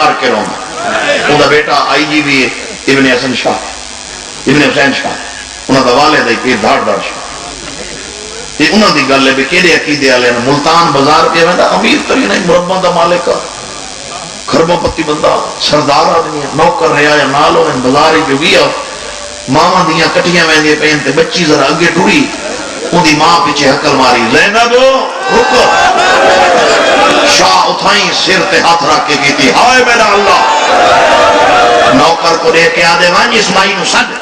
کر کے رہا وہ دا بیٹا آئی جی بھی ابن حسن شاہ ابن حسین شاہ انہوں دا والد ہے پیر دھاڑ دھاڑ شاہ یہ انہوں دی گل ہے بھی کیڑے عقیدے والے نے ملتان بازار پہ میں امیر ترین مربع دا مالک خربوں پتی بندہ سردار آدمی نوکر رہا یا نال ہوئے بازار ہی جو گیا ماما دیاں کٹیاں ویندے پہن تے بچی ذرا اگے ٹری ان دی ماں پیچھے حکل ماری زینب رکو شاہ اتھائیں سر تے ہاتھ رکھ کے کیتی ہائے میرا اللہ نوکر کو دے کے آدھے وانج اس مائی نو سد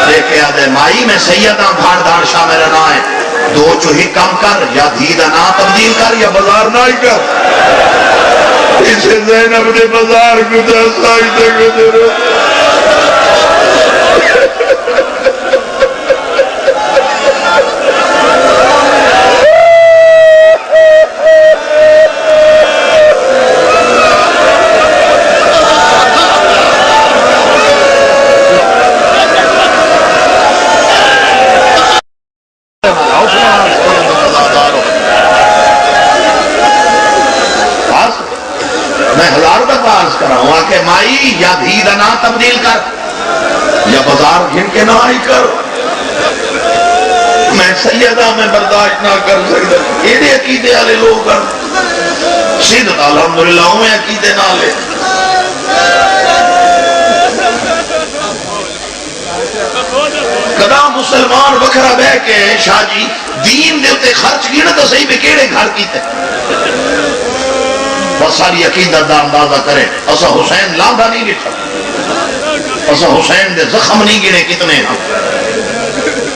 دے کے آدھے مائی میں سیدہ دھاڑ دھاڑ شاہ میرا نا ہے دو چوہی کم کر یا دھیدہ نا تبدیل کر یا بازار نہ ہی کر اسے زینب نے بازار کو دے سائدہ کو دے رہا یا دھید نہ تبدیل کر یا بازار گھن کے نہ آئی کر میں سیدہ میں برداشت نہ کر سکتا ایڈے عقیدے والے لوگ کر سیدت الحمدللہ میں عقیدے نہ لے کدا مسلمان وکھرا بہ کے شاہ جی دین دیتے خرچ گینا تو صحیح بے کیڑے گھر کیتے بس ساری عقیدت دا اندازہ کرے اسا حسین لانڈا نہیں لکھا اسا حسین دے زخم نہیں گنے کتنے ہیں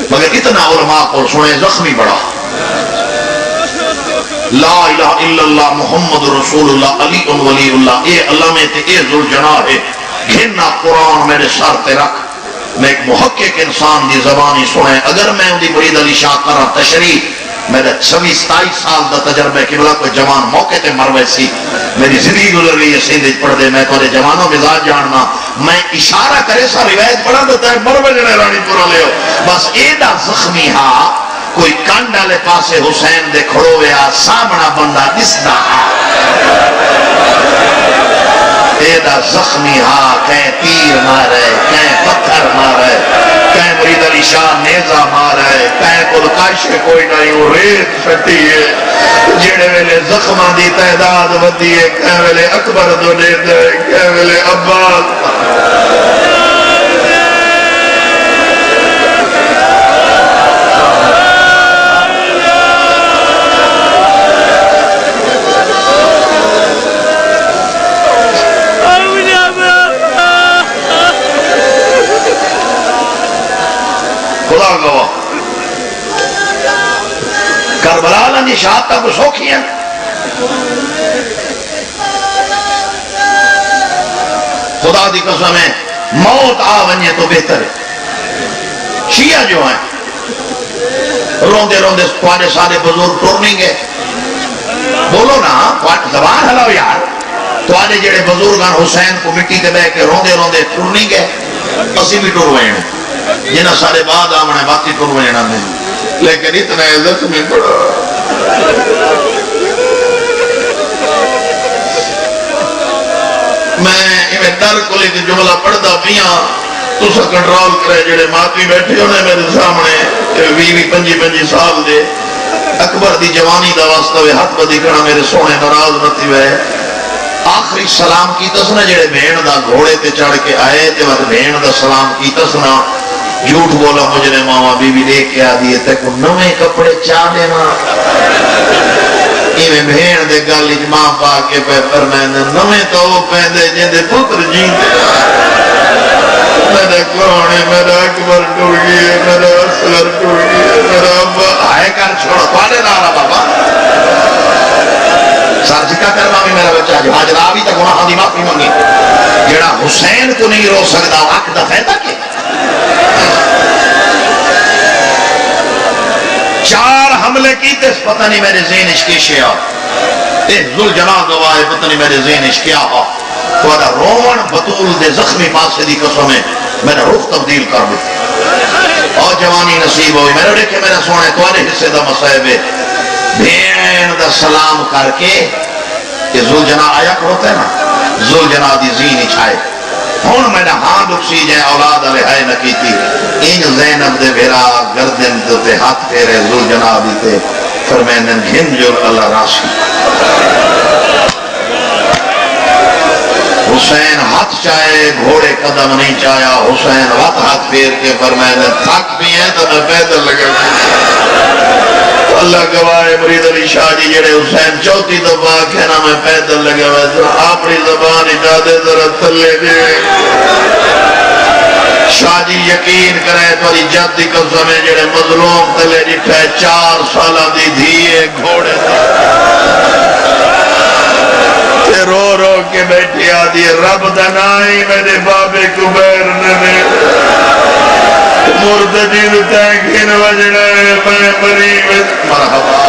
مگر اتنا علماء کو سنے زخمی بڑا لا الہ الا اللہ محمد رسول اللہ علی ولی اللہ اے اللہ میں تے اے ذوالجلال ہے گھننا قرآن میرے سر تے رکھ میں ایک محقق انسان دی زبانی سنے اگر میں ان دی مرید علی شاہ کرا تشریح میرا 26-27 سال دا تجربہ قبلہ کوئی جوان موقع تے مروے سی میری زندگی گزر گئی ہے سیندج پڑھ دے میں تو جوانوں مزاج جاننا میں اشارہ کرے سا روایت پڑھا دیتا ہے مروے جنے رانی پورا لے ہو بس ایڈا زخمی ہا کوئی کانڈ والے پاسے حسین دے کھڑو ویا سامنا بندہ دسدا ایڈا زخمی ہا کہیں تیر مارے کہیں پتھر مارے کہیں مرید علی شاہ نیزہ مارا ہے کہیں کل کاشے کوئی نہیں وہ ریت چھٹی ہے جڑے ویلے زخمہ دی تعداد ودی ہے کہیں ویلے اکبر دو نیت ہے کہیں ویلے عباس خدا گواہ کربلا لنی شہاد کا کو سوکھی ہے خدا دی قسم ہے موت آ ونیے تو بہتر ہے شیعہ جو ہیں روندے روندے توانے سارے بزرگ ٹورنیں گے بولو نا زبان ہلاو یار توانے جڑے بزرگان حسین کو مٹی دے بے کے روندے روندے ٹورنیں گے اسی بھی ٹوروئے ہیں جنہ سارے بعد آمنے باتی ٹوروئے ہیں لیکن اتنا عزت میں پڑا میں ایمیں ڈر کو لے کے جملہ پڑھتا پیاں تو سا کنٹرول کرے جڑے ماتی بیٹھے ہونے میرے سامنے 20-25 سال دے اکبر دی جوانی دا واسطہ وے ہاتھ بدی کھڑا میرے سونے ناراض نتی وے آخری سلام کی تسنا جڑے بھین دا گھوڑے تے چڑھ کے آئے تے وقت بھین دا سلام کی تسنا جھوٹ بولا مجھے ماما بی بی لے کے آدھی ہے تے کو نوے کپڑے چاہ دینا ایمیں بھین دے گالی ماں پا کے پہ فرمائنے نوے تو وہ پہندے جیندے پتر جیندے میرا کون ہے میرا اکبر ٹوڑ گئی ہے میرا اصغر ٹوڑ گئی ہے میرا ابا آئے کر چھوڑا توانے نارا بابا سر جکا کر مامی میرا بچہ جو آج راوی تک گناہ دی معافی مانگی جیڑا حسین کو نہیں رو سکتا حق دفعہ تک ہے 4 حملے کی تے پتہ نہیں میرے ذہن اشکیشے آ ذوالجلال گواہ ہے پتہ نہیں میرے ذہن اشکیا آ تو ادا رومن بطول دے زخمی پاسے دی قسم ہے میرا رخ تبدیل کر دے اور جوانی نصیب ہوئی میرے دیکھے میرا سونے توارے حصے دا مسائب ہے بھین دا سلام کر کے یہ ذوالجلال آیا کر ہوتا ہے نا ذوالجناح دی زین چھائے ہون میں نے ہاں دکسی جائے اولاد علیہ ہے نکی تھی ان زینب دے بھیرا گردن تے ہاتھ پھیرے ذوالجناح دی تے فرمینن ہند جو اللہ راشی حسین ہاتھ چاہے گھوڑے قدم نہیں چاہیا حسین ہاتھ پھیر کے فرمینن تھک بھی ہیں تو میں پیدل لگا اللہ گواہ مرید علی شاہ جی جڑے حسین چوتھی دفعہ کہنا میں پیدل لگا ہوئے تو اپنی زبان اجازے ذرا تلے دے شاہ جی یقین کرے تو علی جد دی قسم ہے جڑے مظلوم تلے جٹھے 4 سالہ دی دھیے گھوڑے تے رو رو کے بیٹھی آدھی رب دنائی میرے بابے کبیر نے مرتجید تینکین وجڑے میں مریب مرحبا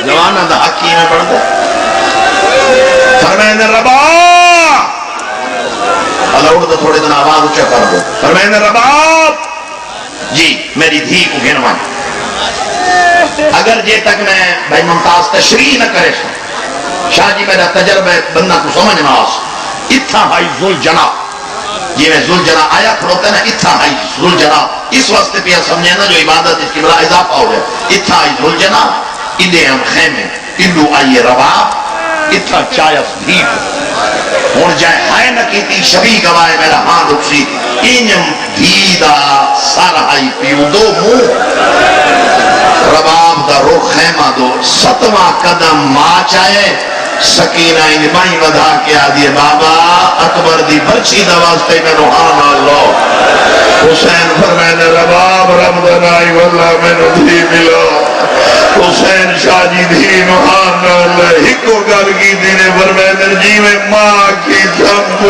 جوانا دا حقی میں پڑھ دے فرمائن ربا اللہ اڑ تو تھوڑے دن آواز اچھا کر دو فرمائن ربا جی میری دھی کو گھنوائیں اگر جے تک میں بھائی ممتاز تشریح نہ کرے شاہ جی میرا تجربہ بندہ کو سمجھنا اتھا بھائی ذوالجناح یہ میں ذوالجناح آیا کھڑوتا ہے نا اتھا بھائی ذوالجناح اس وقت پہ سمجھے نا جو عبادت اس کی بلا اضافہ ہو گیا اتھا آئی ذوالجناح ادھے ہم خیمے ادھو آئیے رباب اتھا چایف دھیپ اور جائے ہائے نہ کیتی شبی گوائے میرا ہاں دکسی انجم دھیدہ سارہائی پیو دو مو رباب دا روح خیمہ دو 7واں قدم ماں چاہے سکینہ انجمائی ودھا کے آدھیے بابا اکبر دی برچی دواستے میں روحان اللہ حسین فرمائنے رباب رب دنائی واللہ میں نو دھی ملو حسین شاہ جی دھی روحان اللہ ہکو گل کی دینے فرمائنے جی میں ماں کی سب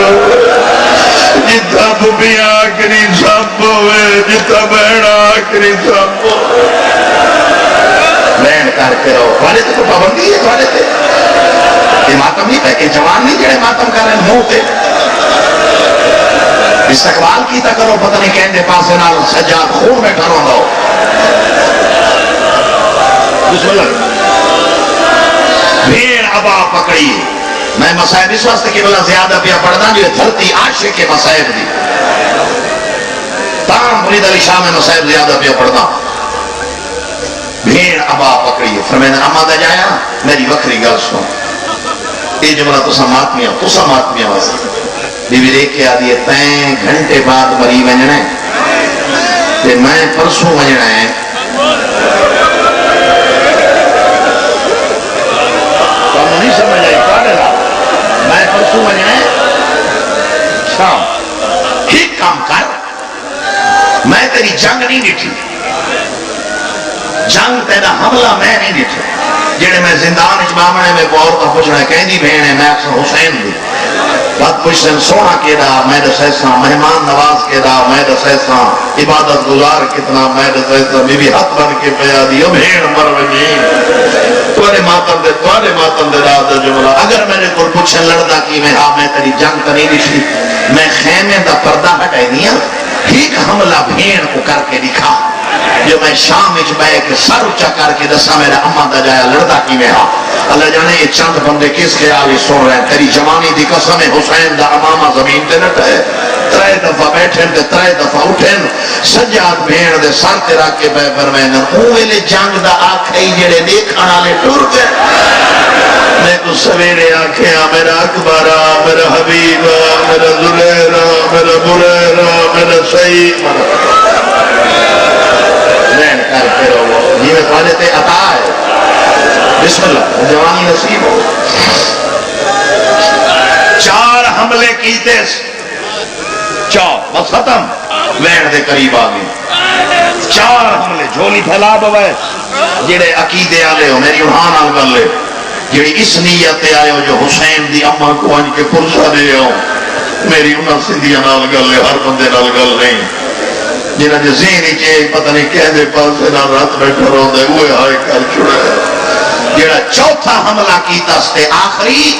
جتا بھی آکری سب ہوئے جتا بہن آکری سب بہن کر کے رہو والے تو پابندی ہے والے تھے یہ ماتم نہیں پہ جوان نہیں جڑے ماتم کر رہے ہیں منہ تے استقبال کیتا کرو پتہ نہیں کہنے پاسے نال سجاد خون میں ٹھروں دو بسم اللہ بھیڑ ابا پکڑی میں مسائب اس واسطے کی بلا زیادہ پیا پڑھنا جو دھرتی عاشق کے مسائب دی تام مرید علی شاہ میں مسائب زیادہ پیا پڑھنا بھیڑ ابا پکڑی فرمائنے اما دا جایا میری وکری گل سن یہ جملہ تو سماتمیاں واسطے بی بی دیکھ کے آدھی ہے تین گھنٹے بعد مری ونجنا ہے تے میں پرسوں ونجنا ہے تو ہم نہیں سمجھ آئی پاڑے رہا میں پرسوں ونجنا ہے شام ٹھیک کام کر میں تیری جنگ نہیں ڈٹھی جنگ تیرا حملہ میں نہیں ڈٹھی جڑے میں زندان اجمامنے میں کو عورتہ پوچھنا ہے کہیں دی بہن ہے میں اکثر حسین دی بات پوچھتے سونا کے رہا میں دسیسا مہمان نواز کے رہا میں دسیسا عبادت گزار کتنا میں دسیسا بی بی ہاتھ بن کے پیا دی بہن مر وجین توڑے ماتم دے رہا دا جملہ اگر میرے کو پوچھن لڑدا کی میں ہاں میں تیری جنگ کا نہیں دکھی میں خیمے دا پردہ ہٹائی دیا ٹھیک حملہ بہن کو کر کے دکھا جو میں شام اچ بے کے سر اچھا کر کے دسا میرا اما دا جایا لڑدا کی میں ہاں اللہ جانے یہ چند بندے کس خیالی سن رہے ہیں تیری جوانی دی قسم حسین دا امامہ زمین تے نہ ٹھے 3 دفعہ بیٹھیں تے 3 دفعہ اٹھیں سجاد بہن دے سر تے رکھ کے بے فرمائیں اوے جنگ دا آکھے جڑے دیکھن والے ٹر گئے میں کو سویرے آکھیا میرا اکبر میرا حبیب میرا زلیرا میرا بریرا میرا سعید بہن کر کے رہو یہ میں تھوڑے تے عطا ہے بسم اللہ جوانی نصیب ہو 4 حملے کیتے 4 بس ختم وین دے قریب آگئے 4 حملے جھولی پھیلا بوائے جڑے عقیدے آلے ہو میری اڑھان آل کر لے جڑی اس نیت آئے ہو جو حسین دی اماں کو آن کے پرسہ دے ہو میری انہاں سندھیاں نال کر لے ہر بندے نال کر نہیں جنہاں جو ذہنی چاہے پتہ نہیں کہہ دے پاسے نال رات بیٹھا رو دے ہوئے ہائے کر چھڑے جڑا چوتھا حملہ کیتا ستے آخری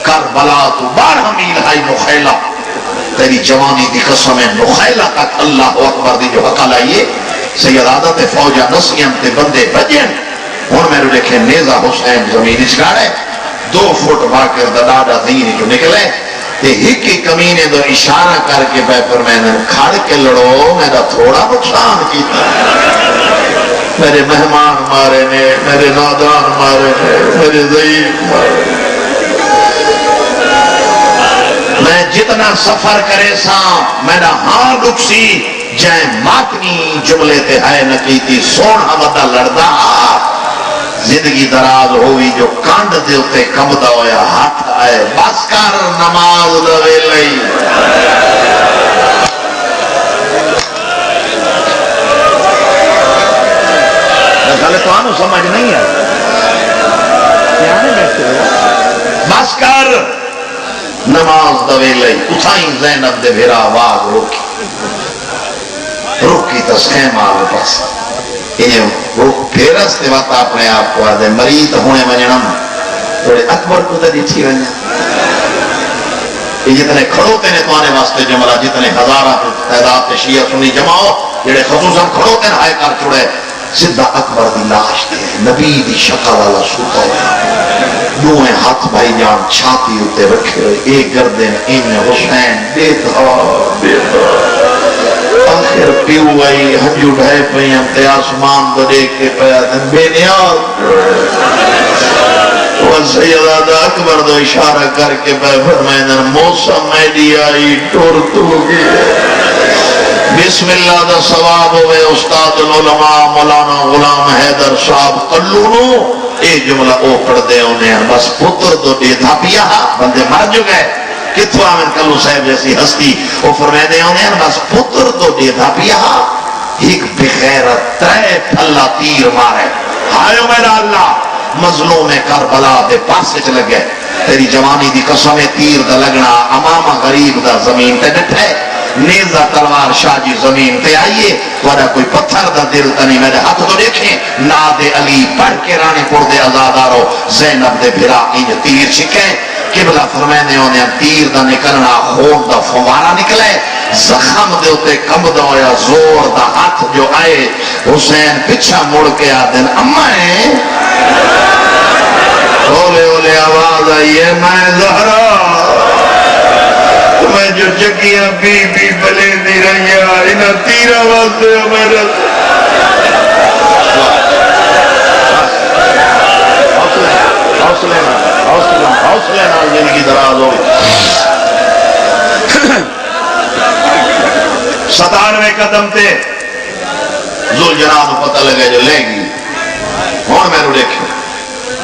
کربلا تو 12 میل ہائی نخیلہ تیری جوانی دی قسم نخیلہ تک اللہ اکبر دی جو حق لائیے سید عادت فوجہ نسیم تے بندے بجن ہوں میرے دیکھے نیزا حسین زمین چاڑے 2 فٹ واقع ڈاڈا زین جو نکلے تے ایک ہی کمینے دو اشارہ کر کے پہ پر میں نے کھڑ کے لڑو میرا تھوڑا نقصان کیتا میرے مہمان مارے نے میرے نادان مارے نے میرے ضعیف مارے میں جتنا سفر کرے سا میرا ہاں لکسی جائیں ماتنی جملے تے ہے نکیتی سونا ودا لڑدا زندگی دراز ہوئی جو کانڈ دیوتے کمدہ ہویا ہاتھ آئے بس کر نماز دوے لئی گلے تو آنو سمجھ نہیں ہے بس کر نماز دوے لئی اتھائیں زینب دے بھیرا آواز روکی تسخیم آگے پاس وہ پھیرس تے وقت اپنے آپ کو آدھے مرید ہونے منجنم تھوڑے اکبر کو تے دیٹھی ونجا یہ جتنے کھڑوتے نے تو آنے واسطے جملہ جتنے ہزارہ تعداد شیعہ سنی جماؤ جڑے خصوصاً کھڑوتے نے ہائے کر چھوڑے سدھا اکبر دی لاش دے نبی دی شکا والا سوتا ہے دوئے ہاتھ بھائی جان چھاتی ہوتے رکھے ہوئے ایک گردن ان حسین بیتا آخر پیو گئی ہنجو ڈھائے پہیم تے آسمان دو دیکھ کے پہیا دن بے نیاز وہ سیدہ اکبر دو اشارہ کر کے پہ فرمائن موسم میڈی آئی ٹور تو گئے بسم اللہ دا ثواب ہوئے استاد العلماء مولانا غلام حیدر صاحب قلونو ایک جملہ او پڑھ دے انہیں بس پتر دو دیتا پیا بندے مر جو گئے کتو آمین کلو صاحب جیسی ہستی وہ فرمائے دے انہیں بس پتر دو دیتا پیا ایک بغیرت ترے پھلا تیر مارے ہائیو میرا اللہ مظلوم کربلا دے پاسے چلے گئے تیری جوانی دی قسم تیر دا لگنا امامہ غریب دا زمین تے ڈٹھے نیزہ تلوار شاہ جی زمین تے آئیے وڑا کوئی پتھر دا دل تنی میرے ہاتھ تو دیکھیں ناد علی پڑھ کے رانے پور دے ازادارو زینب دے بھرا انج تیر چھکیں قبلہ فرمینے ہونے تیر دا نکلنا خون دا فوارا نکلے زخم دے ہوتے کمدہ ہویا زور دا ہاتھ جو آئے حسین پچھا مڑ کے آدن امائیں اولے اولے آواز آئیے میں زہرہ میں جو جگیاں بی بلے دی رہی ہے انہا تیرہ واسطے میرا حوصلے نال زندگی دراز ہوئی 97 قدم تے ذوالجلال کو پتہ لگے جو لے گی ہون میں رو دیکھیں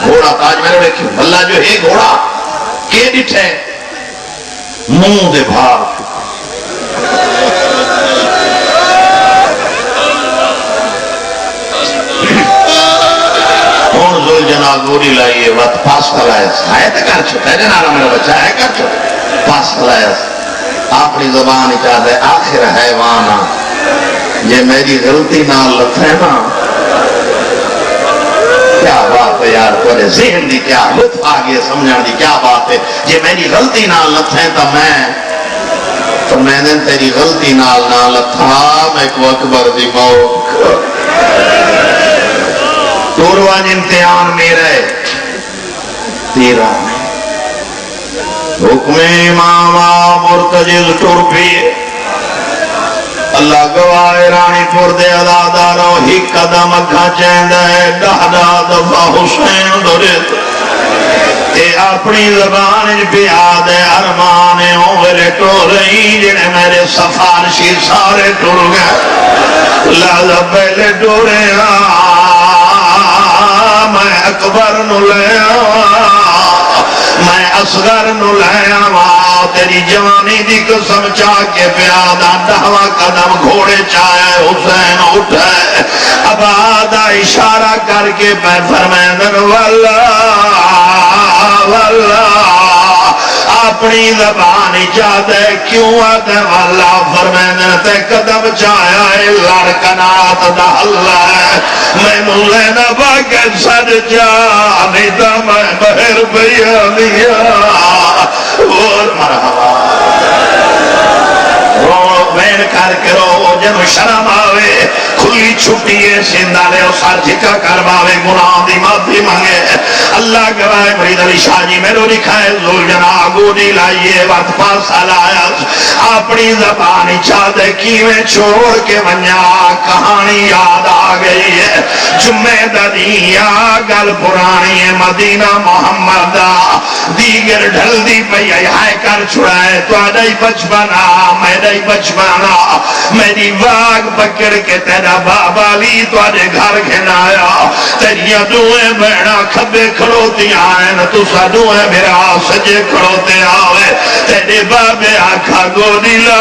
گھوڑا تاج میں رو دیکھیں اللہ جو ہے گھوڑا کے ڈٹھے منہ دے بھار ہون ذوالجلال گوری لائیے وقت پاس کھلائے آئے تے کر چھو تیرے نارا میرا بچہ ہے کر چھو پاس کھلائے اپنی زبان چاہتے آخر حیوانا یہ میری غلطی نہ لطفینا کیا بات ہے یار تھوڑے ذہن دی کیا لطف آگے سمجھان دی کیا بات ہے یہ میری غلطی نہ لطفیں تو میں نے تیری غلطی نہ لطفا میں کو اکبر دی موت توروان امتحان میرے تیرا حکم امامہ مرتجز ٹرپی اللہ گواہ رانی پور دے ادادارو ہی قدم اکھا چیند ہے ڈہڈا دفع حسین دورت اے اپنی زبان پہ آدھے ارمانے ہوئے ٹور رہی جنہیں میرے سفارشی سارے ٹور گئے لہذا پہلے ٹورے میں اکبر نو لے میں اصغر نو لے آوا تیری جوانی دی قسم چاہ کے پیادا 10واں قدم گھوڑے چاہے حسین اٹھے اب آدھا اشارہ کر کے پہ فرمائن واللہ اپنی زبان جاتے کیوں آتے واللہ فرمائن تے قدم چاہے لڑکنات دا اللہ میں ملے نہ باقی سج جا نہیں تا میں بہر بیا دیا اور مرحبا وین کر کے رو جنو شرم آوے کھلی چھٹی ہے سیندہ لے سر جھکا کر باوے گناہ دی معافی مانگے اللہ گواہ مرید علی شاہ جی میرے لکھائے زول جنا گوڑی لائیے وقت پاسا لایا اپنی زبانی چاہتے کیویں چھوڑ کے ونیا کہانی یاد آ گئی ہے جمعہ دنیا گل پرانی ہے مدینہ محمد دیگر ڈھل دی پئی ہے کر چھڑائے تو آدھائی بچپنا میری بچپنا میری واگ پکڑ کے تیرا بابا لی تو آدھے گھر گھنایا تیریا دوئے بہنا کھبے کھڑوتی آئین تو سا دوئے میرا سجے کھڑوتے آوے تیرے بابے آکھا گوڑی لا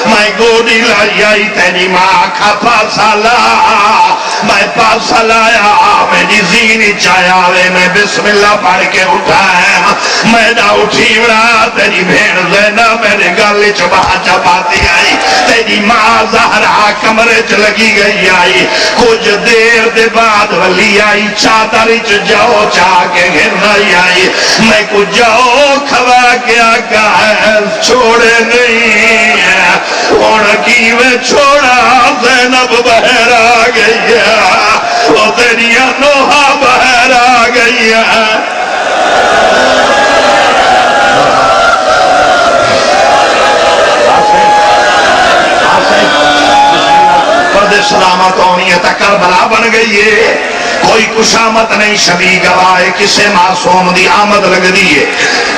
میں گوڑی لائی تیری ماں آکھا پاسا لا میں پاسا لایا میری زینی چایا وے میں بسم اللہ پڑھ کے اٹھایا میں نہ اٹھی بڑا تیری بھین زینہ میرے گالے چبا چپاتی آئی تیری ماں زہرہ کمرے چ لگی گئی آئی کچھ دیر دے بعد ولی آئی چادر چ جاؤ چاہ کے گھرنائی آئی میں کچھ جاؤ کھوا کے آگا ہے چھوڑے نہیں ہے اور کی میں چھوڑا زینب بہر آ گئی ہے وہ تیری نوحہ بہر آ گئی ہے پردے سلامت ہونی ہے تکر بلا بن گئی ہے کوئی کشامت نہیں شبی گواہ کسے معصوم دی آمد لگ دیئے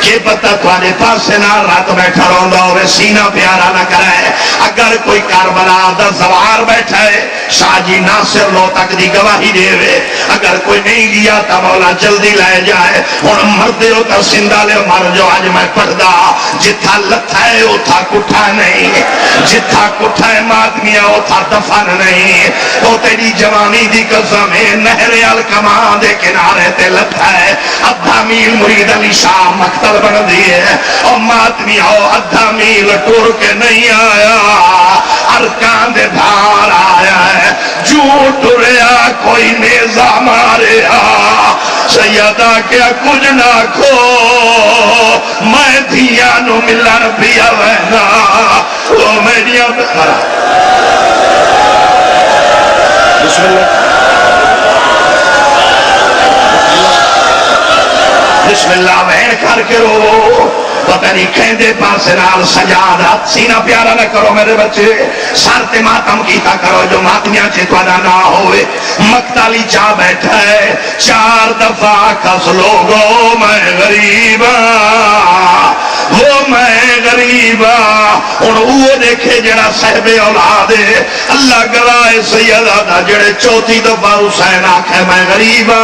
کہ پتہ توانے پاس سے نہ رات بیٹھا روندہ اور سینہ پیارا نہ کرائے اگر کوئی کربلا دا زوار بیٹھا ہے شاہ جی ناصر لو تک دی گواہی دے وے اگر کوئی نہیں گیا تا مولا جلدی لائے جائے ان مردے ہوتا سندہ لے مر جو آج میں پڑھ دا جتھا لتھا ہے اتھا کٹھا نہیں جتھا کٹھا ہے مادمیاں اتھا دفن نہیں تو تیری جوانی دی قسم ہے نہر الکمان دے کنارے تے لتھا ہے ادھا میل مرید علی شاہ مقتل بن دیئے اور مادمیاں ادھا میل ٹور کے نہیں آیا ارکان دے دھار آیا ہے جو ٹریا کوئی نیزہ مارے سیدہ کیا کچھ نہ کھو میں دھیانو ملن پیا وینا وہ میری بسم اللہ بسم اللہ بہن کر کے رو پتہ نہیں کہندے پاسے نال سجاد ہاتھ سینہ پیارا نہ کرو میرے بچے سارتے ماتم کیتا کرو جو ماتمیاں چے توڑا نہ ہوئے مقتالی چاہ بیٹھا ہے 4 دفعہ کس لوگو میں غریبا وہ میں غریبا ان وہ دیکھے جڑا صحب اولاد ہے اللہ گواہ سیدہ دا جڑے 4 دفعہ حسین آکھے میں غریبا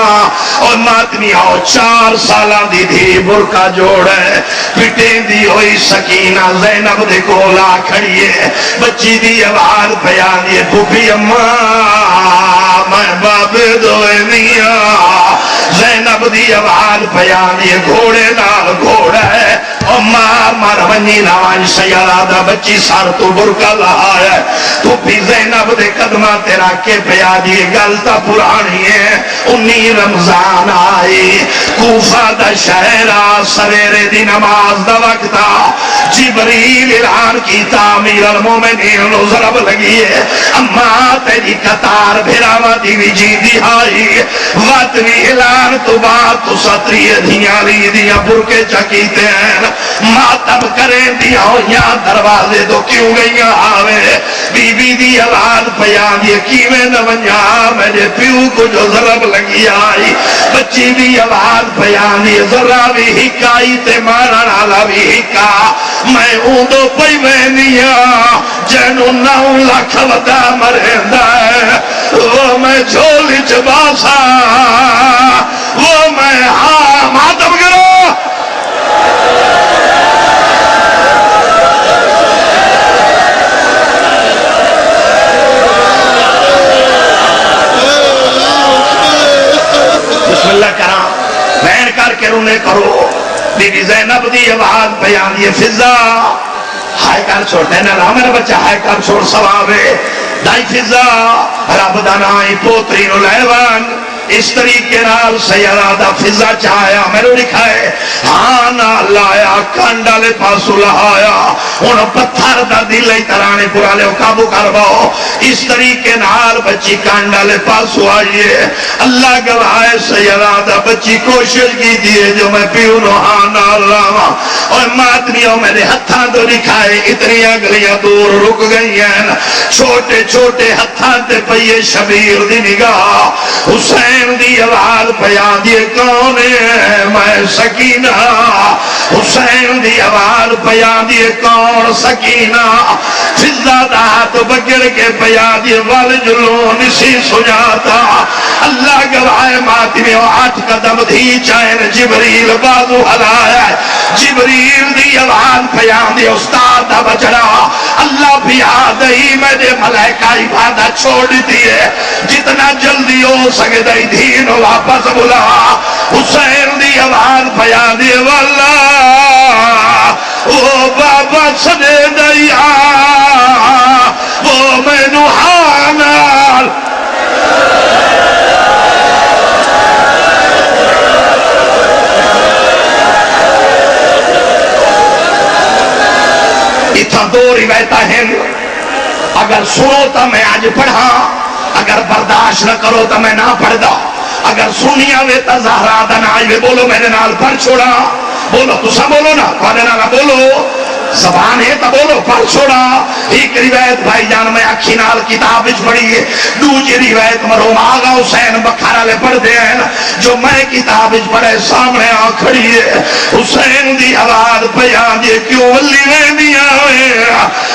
اور ماتمی آؤ 4 سالہ دی دھی برکا جوڑ ہے پٹیں دی ہوئی سکینہ زینب دے کولا کھڑی ہے بچی دی آواز بیان یہ بھوپی اماں میں بابے دوئے میاں زینب دی آواز بیان یہ گھوڑے نال گھوڑا ہے اماں مرونی نوان سیادہ بچی سار تو برکا لہا ہے تو بھی زینب دے قدمہ تیرا کے پیادی گلتا پرانی ہے 19 رمضان آئی کوفہ دا شہرہ سویرے دی نماز دا وقتا جبریل اعلان کی تعمیر المومنین نو ضرب لگی ہے اماں تیری قطار بھراوہ دی وجی دی آئی واتوی اعلان تو بات تو ستری دھیاں لی دیا برکے چکیتے ہیں ماتب کریں دیا یہاں دروازے تو کیوں گئی آوے بی بی دی آواز بیان یہ کیویں نہ ونیا میرے پیو کو جو ضرب لگی آئی بچی دی آواز بیان یہ ذرا بھی ہکائی تے مارا نالا بھی ہکا میں اوندو پئی وینیا جنو 9 لاکھ ودا مرہندہ ہے وہ میں جھولی چباسا وہ میں ہاں ماتب کرو بسم اللہ کرام بہن کر کے رونے کرو بی بی زینب دی آواز بیان یہ فضا ہائے کر چھوڑ دینا رہا میرا بچہ ہائے کر چھوڑ سوابے دائی فضا رب دانائی پوتری نو لیوان اس طریقے نال سیارہ فضا چاہیا میرے لکھا ہے ہاں نہ لایا کانڈا لے پاسو لہایا ان پتھر دا دل ترانے پورا لے قابو کر باؤ اس طریقے نال بچی کانڈا لے پاسو آئیے اللہ گواہ سیارہ بچی کوشش کی دیئے جو میں پیوں نو ہاں نہ لاوا اور ماتمیوں میرے ہتھاں تو لکھا ہے اتنی اگلیاں دور رک گئی ہیں چھوٹے چھوٹے ہتھاں تے پئیے شبیر دی نگاہ حسین دی آواز پیا دی کون ہے میں سکینہ حسین دی آواز پیا دی کون سکینہ فضا دا تو بگڑ کے پیا دی وال جلو نسی سجاتا اللہ گواہ ماتمیوں 8 قدم دھی چین جبریل بازو ہلایا جبریل دی آواز پیا دی استاد دا بچڑا اللہ بھی آدھئی میرے ملائکہ عبادت چھوڑ دیئے جتنا جلدی ہو سکے دائی دین واپس بلا حسین دی آواز پیا دی واللہ وہ بابا سنے دیا وہ میں نوحانال اتنا 2 روایتیں ہیں اگر سنو تو میں آج پڑھا اگر برداشت نہ کرو تو میں نہ پڑھ دا اگر سنیا وے تا زہرا دن آئی وے بولو میرے نال پڑھ چھوڑا بولو تو سا بولو نا کونے نالا بولو زبان ہے تا بولو پڑھ چھوڑا ایک روایت بھائی جان میں اکھی نال کتاب اچ پڑھی ہے دوجی روایت مرحوم آغا حسین بکھارا لے پڑھ دے ہیں جو میں کتاب اچ پڑھے سامنے آ کھڑی ہے حسین دی آواز پیا دی کیوں ولی میں دیا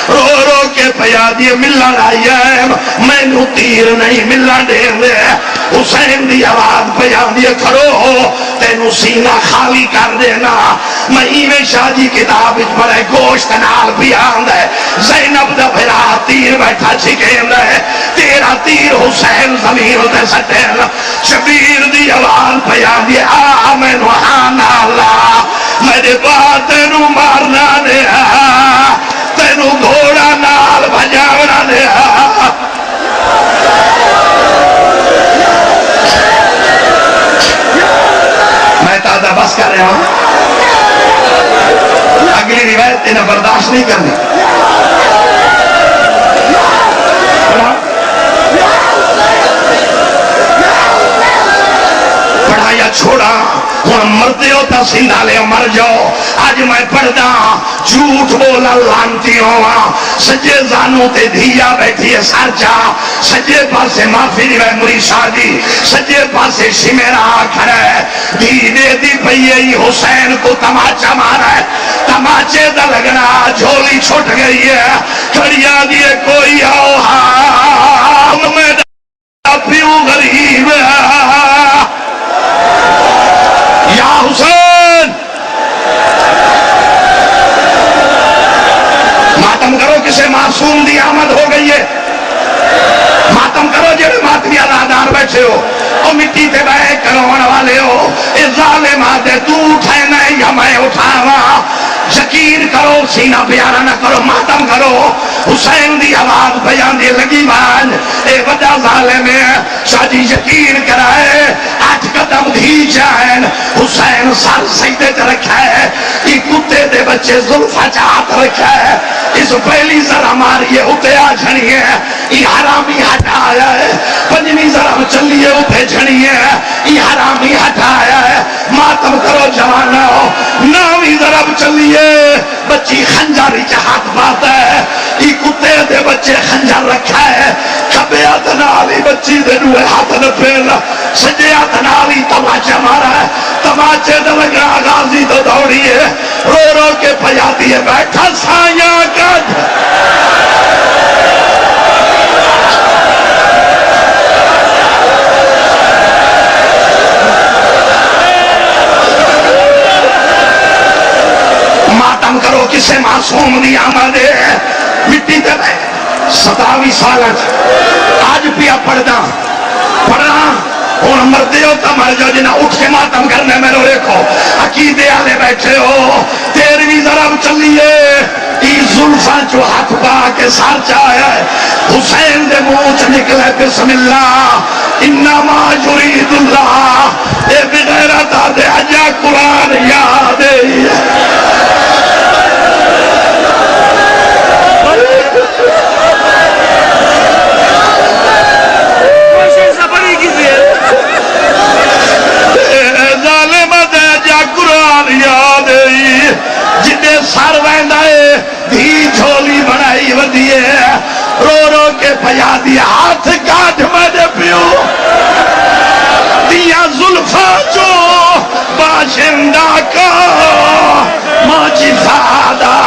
رو رو کے پیا دی ملہ لائی ہے میں نو تیر نہیں ملہ دے دے حسین دی آواز پیا دی کھڑو ہو تینو سینہ خالی کر دینا میں ایویں شاہ جی کتاب اچ پڑھے گوشت نال بیاند ہے زینب دا بھرا تیر بیٹھا چھکیند ہے تیرا تیر حسین زمین دے سٹین شبیر دی آواز پیا دی آمین وحان اللہ میرے بات تینو مارنا دے تینو گھوڑا نال بھجاونا دے میں تازہ بس کر رہا ہوں اگلی روایت تینا برداشت نہیں کرنی پڑھا یا چھوڑا ہوں مرتے ہو تا سندھا لے مر جاؤ آج میں پڑھدا جھوٹ بولا لانتی ہوا سجے زانوں تے دھیا بیٹھی ہے سارچا سجے پاسے معافی روائے مری شادی سجے پاسے شمیرہ کھڑا ہے دھینے دی پہیے حسین کو تماچا مارا ہے تماچے دا لگنا جھولی چھوٹ گئی ہے کھڑیا دیئے کوئی آؤ ہاں میں دا پیوں غریب یا حسین ماتم کرو کسے معصوم دی آمد ہو گئی ہے ماتم کرو جڑے ماتمی آزادار بیٹھے ہو اور مٹی تے بے کروڑ والے ہو اے ظالم آدھے تو اٹھائے نہیں یا میں اٹھاوا یقین کرو سینہ پیارا نہ کرو ماتم کرو حسین دی آواز بیان دی لگی بان اے وجہ ظالم ہے شاہی یقین کرائے 8 قدم دھی جائن حسین سر سجدے تے رکھا ہے یہ کتے دے بچے زلفہ چاہت رکھا ہے اس پہلی ذرا ماریے اتے آ جھنیے یہ حرامی ہٹایا ہے پنجمی ذرا چلیے اتے جھنیے یہ حرامی ہٹایا ہے ماتم کرو جوانا ہو نامی ذرا چلیے بچی خنجاری چاہت بات ہے یہ کتے دے بچے خنجر رکھا ہے کھبے آتنالی بچی دے روئے ہاتھ نہ پھیل سجے آتنالی تماچے مارا ہے تماچے دے لگا غازی تو دوڑی ہے رو رو کے پجاتی ہے بیٹھا سایاں کج ماتم کرو کسے معصوم دی آمدے مٹی تے بے 27 سالت آج پیا پڑھنا ہوں مردے ہو تو مر جاؤ جنہیں اٹھ کے ماتم کرنے میں رو دیکھو عقیدے والے بیٹھے ہو 13ویں ضرب چلیے زلفاں جو ہاتھ پا کے سار چاہے حسین دے منہ چ نکلے بسم اللہ انما یرید اللہ اے بغیرت دے اجا قرآن یاد جنے سر وینڈائے دھی جھولی بنائی ودیے رو رو کے پیا دیا ہاتھ کاٹ میں پیو دیا زلفا جو باشندہ کا ماں جی زادہ